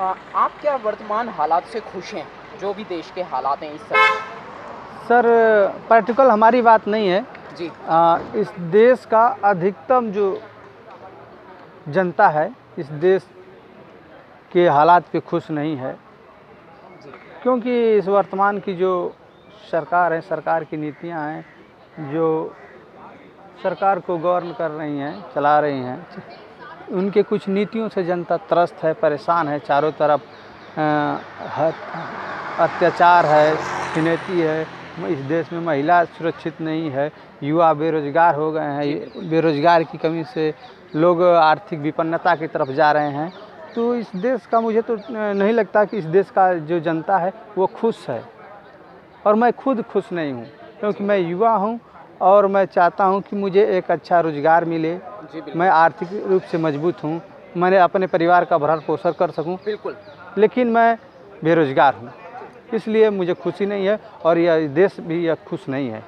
आप क्या वर्तमान हालात से खुश हैं, जो भी देश के हालात हैं इस समय? सर, प्रैक्टिकल हमारी बात नहीं है। जी। इस देश का अधिकतम जो जनता है इस देश के हालात पे खुश नहीं है, जी। क्योंकि इस वर्तमान की जो सरकार है, सरकार की नीतियां हैं, जो सरकार को गवर्न कर रही हैं, चला रही हैं, उनके कुछ नीतियों से जनता त्रस्त है, परेशान है। चारों तरफ अत्याचार है, छिनैती है। इस देश में महिला सुरक्षित नहीं है, युवा बेरोजगार हो गए हैं, बेरोजगार की कमी से लोग आर्थिक विपन्नता की तरफ जा रहे हैं। तो इस देश का मुझे तो नहीं लगता कि इस देश का जो जनता है वो खुश है, और मैं खुद खुश नहीं हूँ, क्योंकि मैं युवा हूँ और मैं चाहता हूँ कि मुझे एक अच्छा रोजगार मिले। मैं आर्थिक रूप से मजबूत हूँ, मैंने अपने परिवार का भरण पोषण कर सकूँ। बिल्कुल। लेकिन मैं बेरोजगार हूँ, इसलिए मुझे खुशी नहीं है, और यह देश भी यह खुश नहीं है।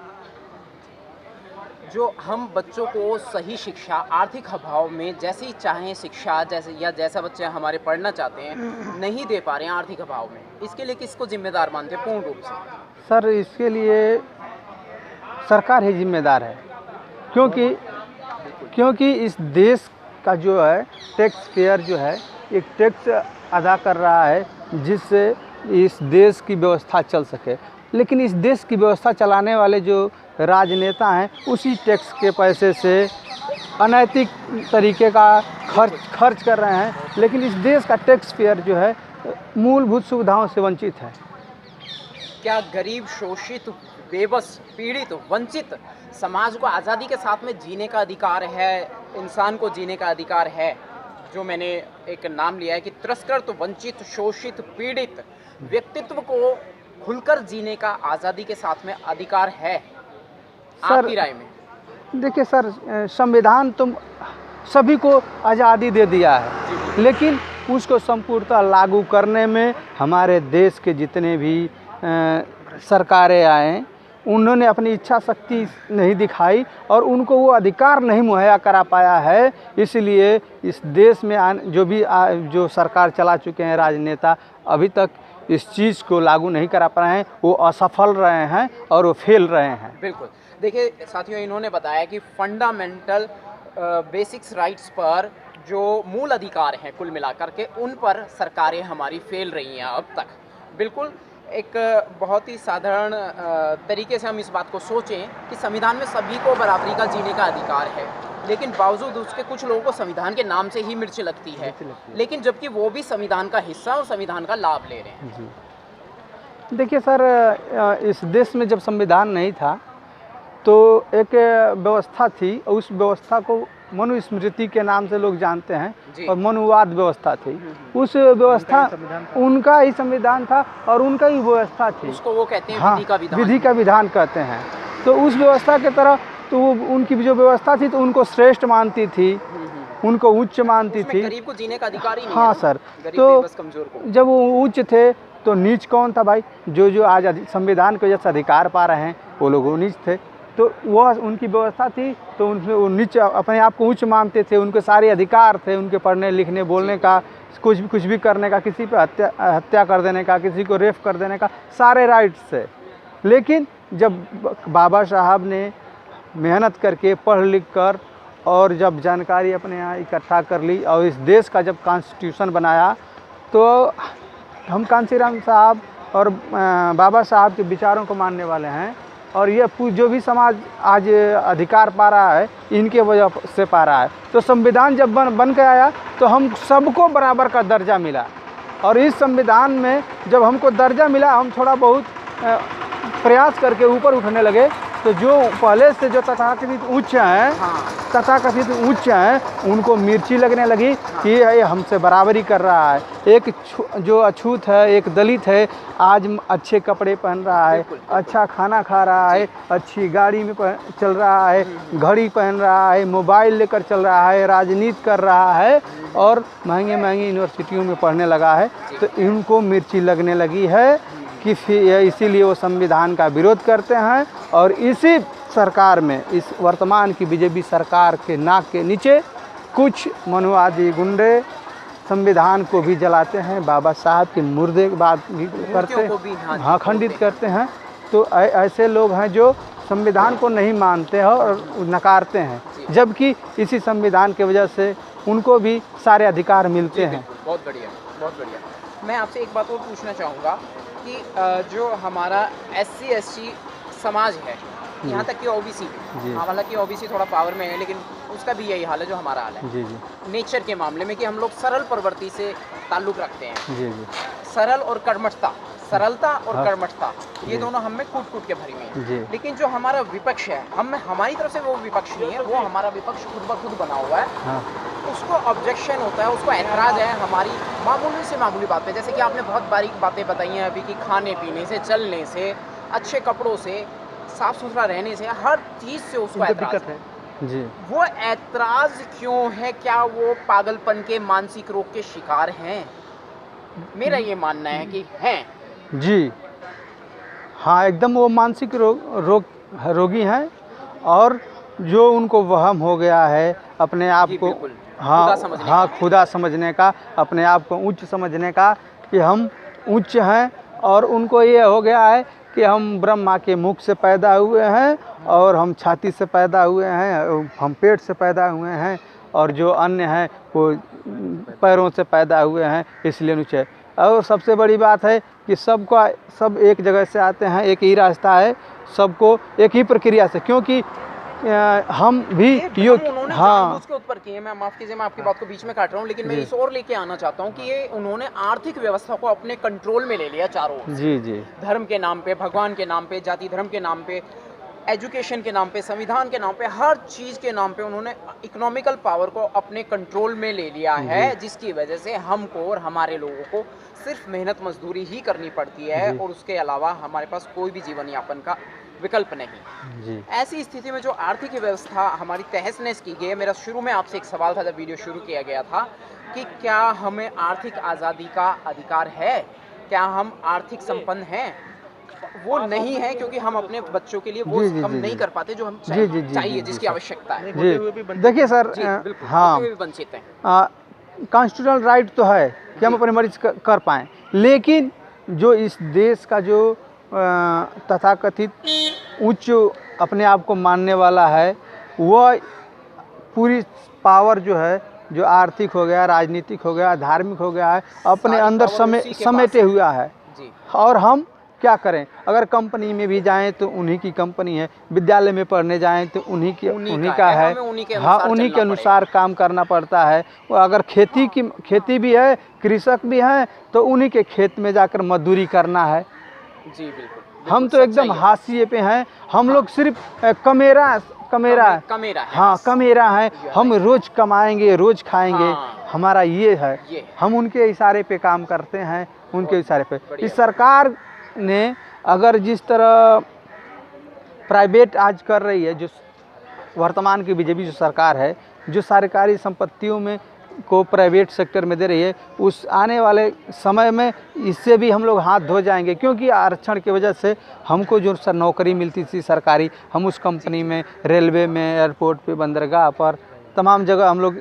जो हम बच्चों को सही शिक्षा आर्थिक अभाव में जैसी चाहें शिक्षा जैसा बच्चे हमारे पढ़ना चाहते हैं नहीं दे पा रहे हैं आर्थिक अभाव में, इसके लिए किसको जिम्मेदार मानते हैं पूर्ण रूप से? सर, इसके लिए सरकार ही जिम्मेदार है, क्योंकि इस देश का जो है टैक्स पेयर जो है एक टैक्स अदा कर रहा है, जिससे इस देश की व्यवस्था चल सके। लेकिन इस देश की व्यवस्था चलाने वाले जो राजनेता हैं उसी टैक्स के पैसे से अनैतिक तरीके का खर्च कर रहे हैं। लेकिन इस देश का टैक्स पेयर जो है मूलभूत सुविधाओं से वंचित है। क्या गरीब, शोषित, बेबस, पीड़ित, वंचित समाज को आज़ादी के साथ में जीने का अधिकार है, इंसान को जीने का अधिकार है? जो मैंने एक नाम लिया है कि तिरस्कृत, वंचित, शोषित, पीड़ित व्यक्तित्व को खुलकर जीने का आज़ादी के साथ में अधिकार है आपकी राय में? देखिए सर, संविधान तो सभी को आज़ादी दे दिया है, लेकिन उसको संपूर्णतः लागू करने में हमारे देश के जितने भी सरकारें आए, उन्होंने अपनी इच्छा शक्ति नहीं दिखाई और उनको वो अधिकार नहीं मुहैया करा पाया है। इसलिए इस देश में जो सरकार चला चुके हैं राजनेता, अभी तक इस चीज़ को लागू नहीं करा पाए हैं। वो असफल रहे हैं और वो फेल रहे हैं। बिल्कुल। देखिए साथियों, इन्होंने बताया कि फंडामेंटल बेसिक्स राइट्स पर जो मूल अधिकार हैं कुल मिलाकर के, उन पर सरकारें हमारी फेल रही हैं अब तक। बिल्कुल, एक बहुत ही साधारण तरीके से हम इस बात को सोचें कि संविधान में सभी को बराबरी का जीने का अधिकार है, लेकिन बावजूद उसके कुछ लोगों को संविधान के नाम से ही मिर्च लगती है, लेकिन जबकि वो भी संविधान का हिस्सा और संविधान का लाभ ले रहे हैं। देखिए सर, इस देश में जब संविधान नहीं था तो एक व्यवस्था थी, उस व्यवस्था को मनुस्मृति के नाम से लोग जानते हैं, और मनुवाद व्यवस्था थी। उस व्यवस्था उनका ही संविधान था और उनका ही व्यवस्था थी। उसको वो कहते हैं विधि का विधान कहते हैं। तो उस व्यवस्था के तरह तो उनकी जो व्यवस्था थी तो उनको श्रेष्ठ मानती थी, उनको उच्च मानती थी। गरीब को जीने का अधिकार ही नहीं। हाँ सर, तो जब वो उच्च थे तो नीच कौन था भाई? जो आज संविधान की वजह से अधिकार पा रहे हैं वो लोग नीच थे। तो वह उनकी व्यवस्था थी, तो उनमें वो नीच अपने आप को उच्च मानते थे। उनके सारे अधिकार थे, उनके पढ़ने लिखने बोलने का, कुछ भी करने का, किसी पे हत्या कर देने का, किसी को रेप कर देने का, सारे राइट्स थे। लेकिन जब बाबा साहब ने मेहनत करके पढ़ लिख कर और जब जानकारी अपने यहाँ इकट्ठा कर ली और इस देश का जब कॉन्स्टिट्यूशन बनाया, तो हम कांशीराम साहब और बाबा साहब के विचारों को मानने वाले हैं। और ये जो भी समाज आज अधिकार पा रहा है इनके वजह से पा रहा है। तो संविधान जब बन के आया तो हम सबको बराबर का दर्जा मिला, और इस संविधान में जब हमको दर्जा मिला, हम थोड़ा बहुत प्रयास करके ऊपर उठने लगे। तो जो पहले से जो तथाकथित उच्च हैं उनको मिर्ची लगने लगी कि ये हमसे बराबरी कर रहा है। एक जो अछूत है, एक दलित है, आज अच्छे कपड़े पहन रहा है, अच्छा खाना खा रहा है, अच्छी गाड़ी में चल रहा है, घड़ी पहन रहा है, मोबाइल लेकर चल रहा है, राजनीति कर रहा है और महंगी यूनिवर्सिटियों में पढ़ने लगा है। तो इनको मिर्ची लगने लगी है कि इसीलिए वो संविधान का विरोध करते हैं। और इसी सरकार में, इस वर्तमान की बीजेपी सरकार के नाक के नीचे कुछ मनुवादी गुंडे संविधान को भी जलाते हैं, बाबा साहब के मुर्दे की बात भी करते मूर्तियों को भी हाँ खंडित करते हैं। तो ऐसे लोग हैं जो संविधान को नहीं मानते हैं और नकारते हैं, जबकि इसी संविधान की वजह से उनको भी सारे अधिकार मिलते हैं। बहुत बढ़िया, बहुत बढ़िया। मैं आपसे एक बात और पूछना चाहूँगा कि जो हमारा SC ST समाज है, यहाँ तक कि OBC भी, हालांकि OBC थोड़ा पावर में है, लेकिन उसका भी यही हाल है जो हमारा हाल है जी जी नेचर के मामले में, कि हम लोग सरल प्रवृत्ति से ताल्लुक़ रखते हैं। जी जी सरल और कर्मठता, सरलता और कर्मठता, ये दोनों हम में कूट के भरी हुई हैं। लेकिन जो हमारा विपक्ष है, हमारी तरफ से वो विपक्ष नहीं है, वो हमारा विपक्ष खुद ब खुद बना हुआ है। उसको ऑब्जेक्शन होता है, उसको एतराज़ है हमारी मामूली से मामूली बात पे। जैसे कि आपने बहुत बारीक बातें बताई हैं अभी, कि खाने पीने से, चलने से, अच्छे कपड़ों से, साफ़ सुथरा रहने से, हर चीज़ से उसको एतराज़ है जी। वो एतराज़ क्यों है? क्या वो पागलपन के, मानसिक रोग के शिकार हैं? मेरा ये मानना है कि हैं जी। हाँ, एकदम वो मानसिक रोगी हैं, और जो उनको वहम हो गया है अपने आप को, खुदा समझने का, अपने आप को उच्च समझने का, कि हम उच्च हैं, और उनको ये हो गया है कि हम ब्रह्मा के मुख से पैदा हुए हैं, और हम छाती से पैदा हुए हैं, हम पेट से पैदा हुए हैं, और जो अन्य हैं वो पैरों से पैदा हुए हैं, इसलिए नीचे। और सबसे बड़ी बात है कि सब एक जगह से आते हैं, एक ही रास्ता है, सबको एक ही प्रक्रिया से, क्योंकि हम भी हाँ उसके उत्तर किए। मैं माफ़ कीजिए, मैं आपकी बात को बीच में काट रहा हूँ, लेकिन मैं इस और लेके आना चाहता हूँ कि ये उन्होंने आर्थिक व्यवस्था को अपने कंट्रोल में ले लिया चारों ओर। जी जी। धर्म के नाम पे, भगवान के नाम पे, जाति धर्म के नाम पे, एजुकेशन के नाम पे, संविधान के नाम पे, हर चीज़ के नाम पे उन्होंने इकोनॉमिकल पावर को अपने कंट्रोल में ले लिया है, जिसकी वजह से हमको और हमारे लोगों को सिर्फ मेहनत मजदूरी ही करनी पड़ती है, और उसके अलावा हमारे पास कोई भी जीवन यापन का विकल्प नहीं जी। ऐसी स्थिति में जो आर्थिक व्यवस्था हमारी तहस नहस की गई है, मेरा शुरू में आपसे एक सवाल था जब वीडियो शुरू किया गया था, कि क्या हमें आर्थिक आज़ादी का अधिकार है? क्या हम आर्थिक संपन्न हैं? वो नहीं है, क्योंकि हम अपने बच्चों के लिए वो कम नहीं कर पाते जो हम चाहिए, जिसकी आवश्यकता है। देखिए सर, हाँ, वंचित हैं। कॉन्स्टिट्यूशनल राइट तो है कि हम अपने मर्जी कर पाएँ, लेकिन जो इस देश का जो तथाकथित उच्च अपने आप को मानने वाला है, वह पूरी पावर जो है, जो आर्थिक हो गया, राजनीतिक हो गया, धार्मिक हो गया है, अपने अंदर समेटे हुआ है। और हम क्या करें? अगर कंपनी में भी जाएं तो उन्हीं की कंपनी है, विद्यालय में पढ़ने जाएं तो उन्हीं का है, हाँ, उन्हीं के अनुसार काम करना पड़ता है। अगर खेती भी है, कृषक भी हैं, तो उन्हीं के खेत में जाकर मजदूरी करना है। जी बिल्कुल। हम तो एकदम हाशिए पे हैं, हम लोग सिर्फ कमेरा है, हम रोज कमाएंगे, रोज खाएंगे, हमारा ये है। हम उनके इशारे पे काम करते हैं, उनके इशारे पे। इस सरकार ने अगर जिस तरह प्राइवेट आज कर रही है, जो वर्तमान की बीजेपी जो सरकार है, जो सरकारी संपत्तियों में को प्राइवेट सेक्टर में दे रही है, उस आने वाले समय में इससे भी हम लोग हाथ धो जाएंगे, क्योंकि आरक्षण की वजह से हमको जो नौकरी मिलती थी सरकारी, हम उस कंपनी में, रेलवे में, एयरपोर्ट पे, बंदरगाह पर, तमाम जगह हम लोग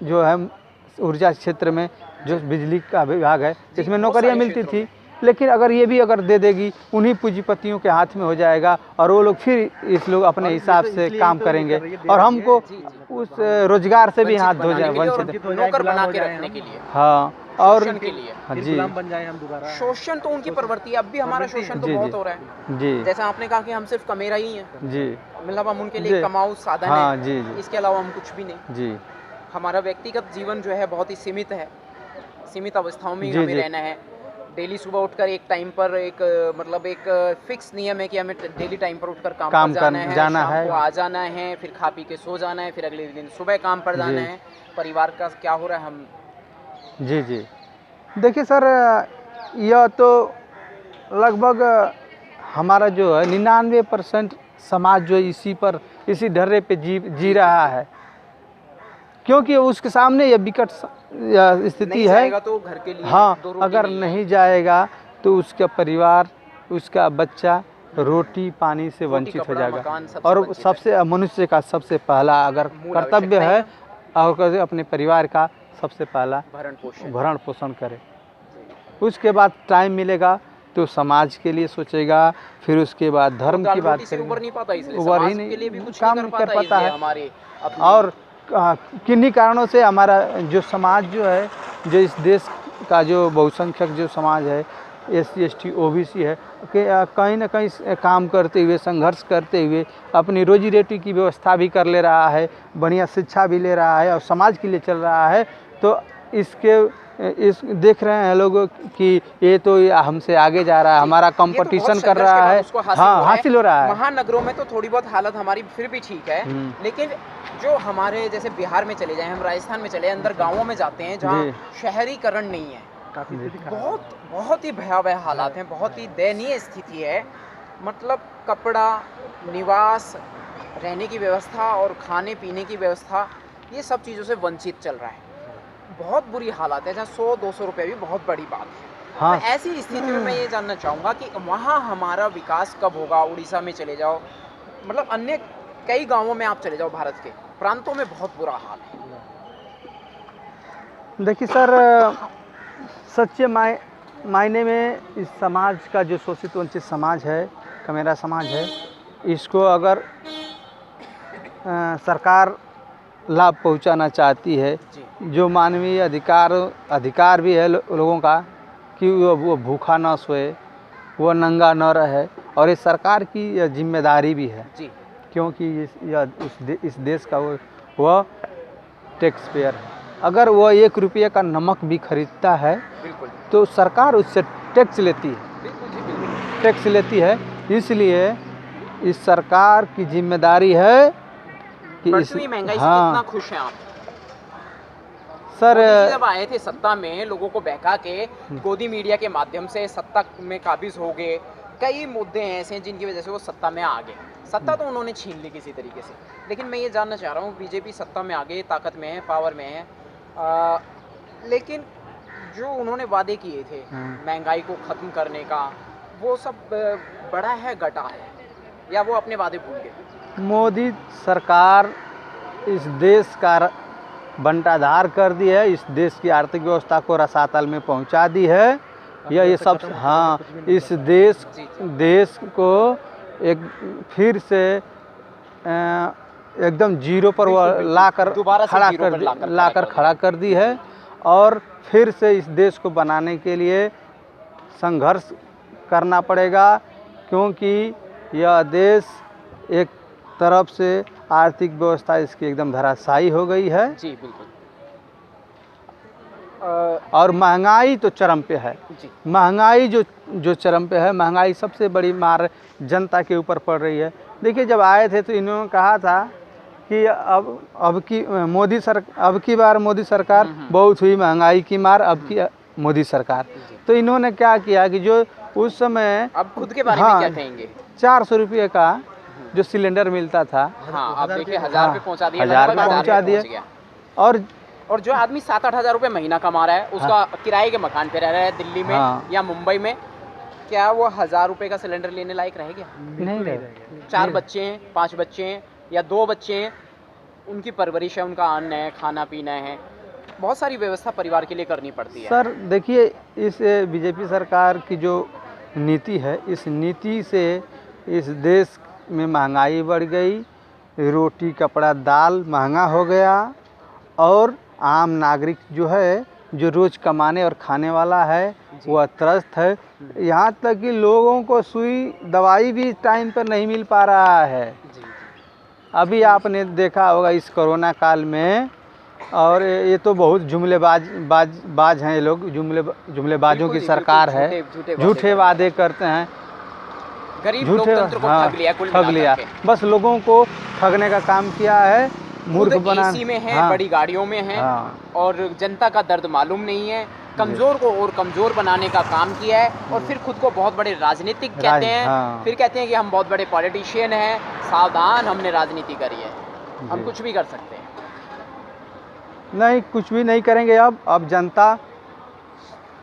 जो है ऊर्जा क्षेत्र में जो बिजली का विभाग है, इसमें नौकरियां मिलती थी। लेकिन अगर ये भी अगर दे देगी, उन्हीं पूंजीपतियों के हाथ में हो जाएगा, और वो लोग फिर इस लोग अपने हिसाब से काम करेंगे, और हमको उस रोजगार से भी हाथ धो जाए, वंचित नौकर बना के रखने के लिए। हाँ, और के लिए जी, बन जाए हम दोबारा। शोषण तो उनकी प्रवृत्ति, अब भी हमारा शोषण तो बहुत हो रहा है जी। जैसा आपने कहा कि हम सिर्फ कमेरा ही हैं जी, मतलब हम उनके लिए कमाऊ साधन हाँ, है जी, इसके अलावा हम कुछ भी नहीं जी। हमारा व्यक्तिगत जीवन जो है बहुत ही सीमित है, सीमित अवस्थाओं में हमें रहना है। डेली सुबह उठकर एक टाइम पर एक फिक्स नियम है कि हमें डेली टाइम पर उठकर काम पर जाना है, शाम को आ जाना है, फिर खा पी के सो जाना है, फिर अगले दिन सुबह काम पर जाना है। परिवार का क्या हो रहा है हम जी जी। देखिए सर, यह तो लगभग हमारा जो है 99% समाज जो इसी ढर्रे पे जी रहा है, क्योंकि उसके सामने यह विकट स्थिति है। तो घर के लिए हाँ, अगर नहीं जाएगा तो उसका परिवार, उसका बच्चा रोटी पानी से वंचित हो जाएगा। और सबसे मनुष्य का सबसे पहला अगर कर्तव्य है और अपने परिवार का सबसे पहला भरण पोषण करे। उसके बाद टाइम मिलेगा तो समाज के लिए सोचेगा, फिर उसके बाद धर्म की बात करेगा। उबर नहीं पाता, इसलिए उबर ही समाज के लिए भी नहीं कुछ काम नहीं कर पाता है। हमारे और किन्हीं कारणों से हमारा जो समाज जो है, जो इस देश का जो बहुसंख्यक जो समाज है, SC ST OBC है, कहीं ना कहीं काम करते हुए, संघर्ष करते हुए अपनी रोजी रोटी की व्यवस्था भी कर ले रहा है, बढ़िया शिक्षा भी ले रहा है और समाज के लिए चल रहा है। तो इस देख रहे हैं लोग कि ये तो हमसे आगे जा रहा है, हमारा कंपटीशन कर रहा है। हाँ, हासिल हो रहा है। महानगरों में तो थोड़ी बहुत हालत हमारी फिर भी ठीक है, लेकिन जो हमारे जैसे बिहार में चले जाएं, हम राजस्थान में चले, अंदर गांवों में जाते हैं जहाँ शहरीकरण नहीं है, बहुत ही भयावह हालात हैं, बहुत ही दयनीय स्थिति है। मतलब कपड़ा, निवास, रहने की व्यवस्था और खाने पीने की व्यवस्था, ये सब चीज़ों से वंचित चल रहा है। बहुत बुरी हालात है, जहाँ 100-200 रुपये भी बहुत बड़ी बात है। हाँ। तो ऐसी स्थिति में मैं ये जानना चाहूँगा कि वहाँ हमारा विकास कब होगा। उड़ीसा में चले जाओ, मतलब अन्य कई गांवों में आप चले जाओ, भारत के प्रांतों में बहुत बुरा हाल है। देखिए सर, सच्चे मायने में इस समाज का जो शोषित वंचित समाज है, का मेरा समाज है, इसको अगर सरकार लाभ पहुंचाना चाहती है, जो मानवीय अधिकार भी है लोगों का कि वो भूखा ना सोए, वो नंगा न रहे, और ये सरकार की यह जिम्मेदारी भी है जी। क्योंकि इस देश का वो टैक्स पेयर है। अगर वो 1 रुपये का नमक भी खरीदता है तो सरकार उससे टैक्स लेती है, टैक्स लेती है। इसलिए इस सरकार की जिम्मेदारी है कि इस महंगाई से कितना खुश हैं आप सर? जब आए थे सत्ता में, लोगों को बहका के गोदी मीडिया के माध्यम से सत्ता में काबिज हो गए। कई मुद्दे ऐसे हैं जिनकी वजह से वो सत्ता में आ गए। सत्ता तो उन्होंने छीन ली किसी तरीके से, लेकिन मैं ये जानना चाह रहा हूँ, बीजेपी सत्ता में आ गई, ताकत में है, पावर में है, लेकिन जो उन्होंने वादे किए थे महंगाई को ख़त्म करने का, वो सब बड़ा है, घटा है, या वो अपने वादे भूल गए? मोदी सरकार इस देश का बंटाधार कर दी है, इस देश की आर्थिक व्यवस्था को रसातल में पहुंचा दी है। ये सब, हाँ, इस देश को एक फिर से एकदम जीरो पर वो लाकर खड़ा कर दी है, और फिर से इस देश को बनाने के लिए संघर्ष करना पड़ेगा, क्योंकि यह देश एक तरफ से आर्थिक व्यवस्था इसकी एकदम धराशायी हो गई है जी। बिल्कुल। और महंगाई तो चरम पे है जी। महंगाई जो चरम पे है, महंगाई सबसे बड़ी मार जनता के ऊपर पड़ रही है। देखिए, जब आए थे तो इन्होंने कहा था कि अब की बार मोदी सरकार बहुत हुई महंगाई की मार, अब की मोदी सरकार। तो इन्होंने क्या किया कि जो उस समय, अब खुद के बारे में क्या कहेंगे, 400 रुपये का जो सिलेंडर मिलता था, हाँ, आप देखिए 1000 रुपये पहुँचा दिया, 1000 रुपये पहुँचा दिया। और जो आदमी 7-8 हज़ार रुपये महीना कमा रहा है, उसका किराए के मकान पे रह रहा है दिल्ली में या मुंबई में, क्या वो 1000 रुपये का सिलेंडर लेने लायक रह गया? नहीं रहेगा। 4 बच्चे हैं, 5 बच्चे हैं या 2 बच्चे हैं, उनकी परवरिश है, उनका अन्न है, खाना पीना है, बहुत सारी व्यवस्था परिवार के लिए करनी पड़ती है। सर देखिए, इस बीजेपी सरकार की जो नीति है, इस नीति से इस देश में महंगाई बढ़ गई, रोटी कपड़ा दाल महंगा हो गया, और आम नागरिक जो है, जो रोज़ कमाने और खाने वाला है, वह त्रस्त है। यहाँ तक कि लोगों को सुई दवाई भी टाइम पर नहीं मिल पा रहा है। अभी आपने देखा होगा इस कोरोना काल में, और ये तो बहुत जुमलेबाज हैं ये लोग, जुमलेबाजों की सरकार है, झूठे वादे करते हैं, गरीब लोकतंत्र को ठग लिया, बस लोगों को ठगने का काम किया है, मूर्ख बना। एसी में है, बड़ी गाड़ियों में है, और जनता का दर्द मालूम नहीं है, कमज़ोर को और कमज़ोर बनाने का काम किया है, और फिर खुद को बहुत बड़े राजनीतिक कहते हैं, फिर कहते हैं कि हम बहुत बड़े पॉलिटिशियन हैं, सावधान, हमने राजनीति करी है, हम कुछ भी कर सकते हैं। नहीं, कुछ भी नहीं करेंगे। अब जनता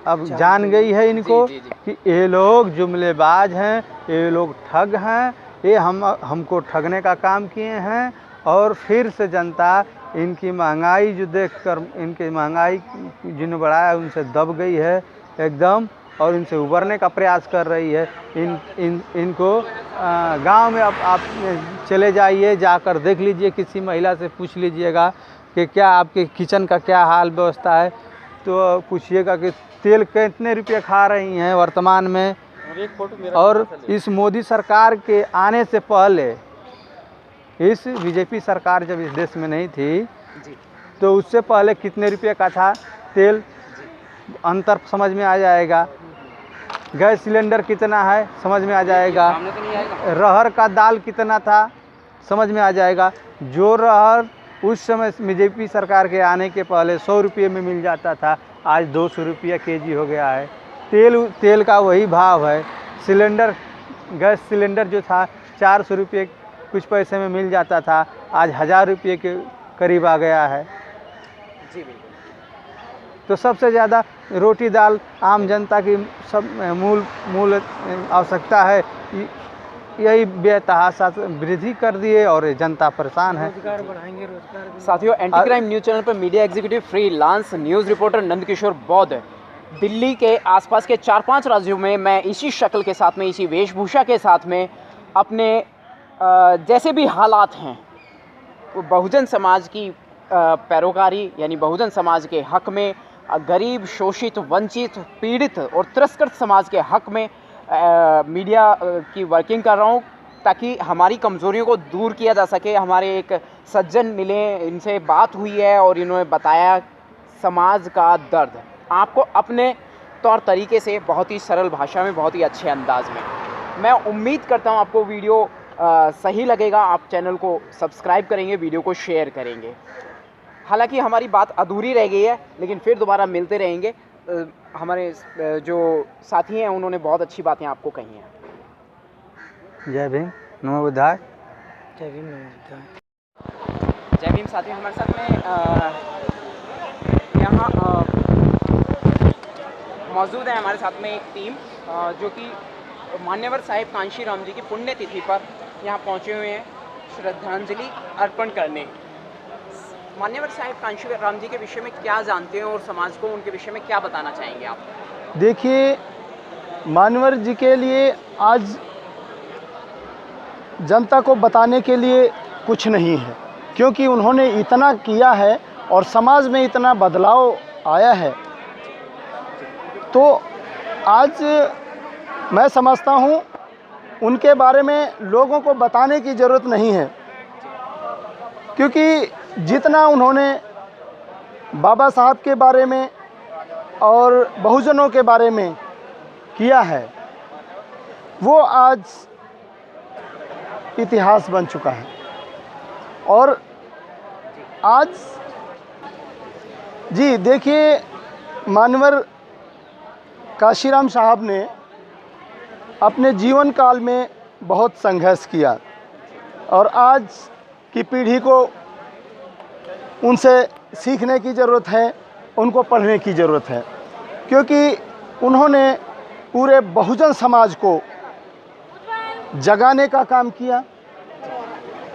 अब जान गई है इनको कि ये लोग जुमलेबाज हैं, ये लोग ठग हैं, ये हमको ठगने का काम किए हैं, और फिर से जनता इनकी महंगाई जो देखकर, इनकी महंगाई जिन्होंने बढ़ाया उनसे दब गई है एकदम, और इनसे उबरने का प्रयास कर रही है। इनको गांव में अब आप चले जाइए, जाकर देख लीजिए, किसी महिला से पूछ लीजिएगा कि क्या आपके किचन का क्या हाल व्यवस्था है, तो पूछिएगा कि तेल कितने रुपये खा रही हैं वर्तमान में। और इस मोदी सरकार के आने से पहले, इस बीजेपी सरकार जब इस देश में नहीं थी तो उससे पहले कितने रुपये का था तेल, अंतर समझ में आ जाएगा। गैस सिलेंडर कितना है समझ में आ जाएगा। रहर का दाल कितना था समझ में आ जाएगा। जो रहर उस समय बीजेपी सरकार के आने के पहले 100 रुपये में मिल जाता था, आज 200 रुपये केजी हो गया है। तेल का वही भाव है। सिलेंडर, गैस सिलेंडर जो था 400 रुपये कुछ पैसे में मिल जाता था, आज 1000 रुपये के करीब आ गया है। जी बिल्कुल। तो सबसे ज़्यादा रोटी दाल आम जनता की सब मूल आवश्यकता है। यही बेतहाशा वृद्धि कर दिए और जनता परेशान है। रोजगार बढ़ाएंगे, रोजगार। साथियों, एंटी क्राइम न्यूज़ चैनल पर media executive freelance news reporter Nandkishore Bauddh Delhi के आसपास के 4-5 राज्यों में मैं इसी शक्ल के साथ में, इसी वेशभूषा के साथ में, अपने जैसे भी हालात हैं वो बहुजन समाज की पैरोकारी, यानी बहुजन समाज के हक में, गरीब, शोषित, वंचित, पीड़ित और तिरस्कृत समाज के हक में मीडिया की वर्किंग कर रहा हूँ, ताकि हमारी कमज़ोरियों को दूर किया जा सके। हमारे एक सज्जन मिले, इनसे बात हुई है और इन्होंने बताया समाज का दर्द आपको अपने तौर तरीके से, बहुत ही सरल भाषा में, बहुत ही अच्छे अंदाज में। मैं उम्मीद करता हूँ आपको वीडियो सही लगेगा। आप चैनल को सब्सक्राइब करेंगे, वीडियो को शेयर करेंगे। हालांकि हमारी बात अधूरी रह गई है, लेकिन फिर दोबारा मिलते रहेंगे। हमारे जो साथी हैं उन्होंने बहुत अच्छी बातें आपको कही हैं। जय भीम, नमो बुद्धाय। जय भीम, नमो बुद्धाय। जय भीम। साथियों, हमारे साथ में यहाँ मौजूद है हमारे साथ में एक टीम जो कि मान्यवर साहिब कांशीराम जी की पुण्यतिथि पर यहाँ पहुँचे हुए हैं श्रद्धांजलि अर्पण करने। मान्यवर साहिब कांशीराम जी के विषय में क्या जानते हैं और समाज को उनके विषय में क्या बताना चाहेंगे आप? देखिए, मान्यवर जी के लिए आज जनता को बताने के लिए कुछ नहीं है, क्योंकि उन्होंने इतना किया है और समाज में इतना बदलाव आया है। तो आज मैं समझता हूँ उनके बारे में लोगों को बताने की ज़रूरत नहीं है, क्योंकि जितना उन्होंने बाबा साहब के बारे में और बहुजनों के बारे में किया है, वो आज इतिहास बन चुका है। और आज जी देखिए, मान्यवर कांशीराम साहब ने अपने जीवन काल में बहुत संघर्ष किया और आज की पीढ़ी को उनसे सीखने की ज़रूरत है, उनको पढ़ने की ज़रूरत है, क्योंकि उन्होंने पूरे बहुजन समाज को जगाने का काम किया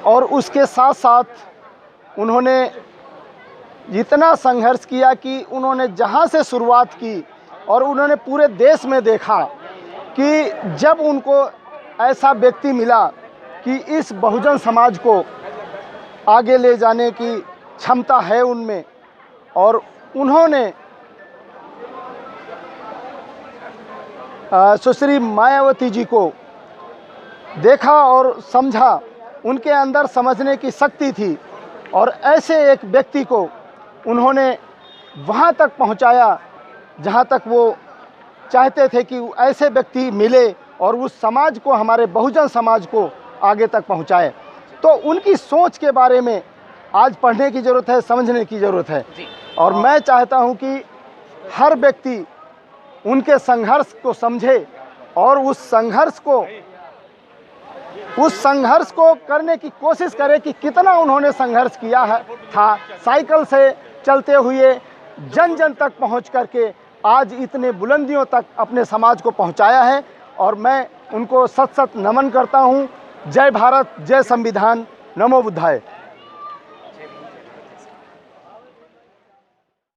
और उसके साथ साथ उन्होंने इतना संघर्ष किया कि उन्होंने जहाँ से शुरुआत की और उन्होंने पूरे देश में देखा कि जब उनको ऐसा व्यक्ति मिला कि इस बहुजन समाज को आगे ले जाने की क्षमता है उनमें, और उन्होंने सुश्री मायावती जी को देखा और समझा, उनके अंदर समझने की शक्ति थी और ऐसे एक व्यक्ति को उन्होंने वहाँ तक पहुँचाया जहाँ तक वो चाहते थे कि ऐसे व्यक्ति मिले और उस समाज को, हमारे बहुजन समाज को आगे तक पहुँचाए। तो उनकी सोच के बारे में आज पढ़ने की ज़रूरत है, समझने की ज़रूरत है। और मैं चाहता हूँ कि हर व्यक्ति उनके संघर्ष को समझे और उस संघर्ष को करने की कोशिश करे कि कितना उन्होंने संघर्ष किया है था, साइकिल से चलते हुए जन जन तक पहुँच करके आज इतने बुलंदियों तक अपने समाज को पहुँचाया है। और मैं उनको सत सत नमन करता हूँ। जय भारत, जय संविधान, नमो बुद्धाय।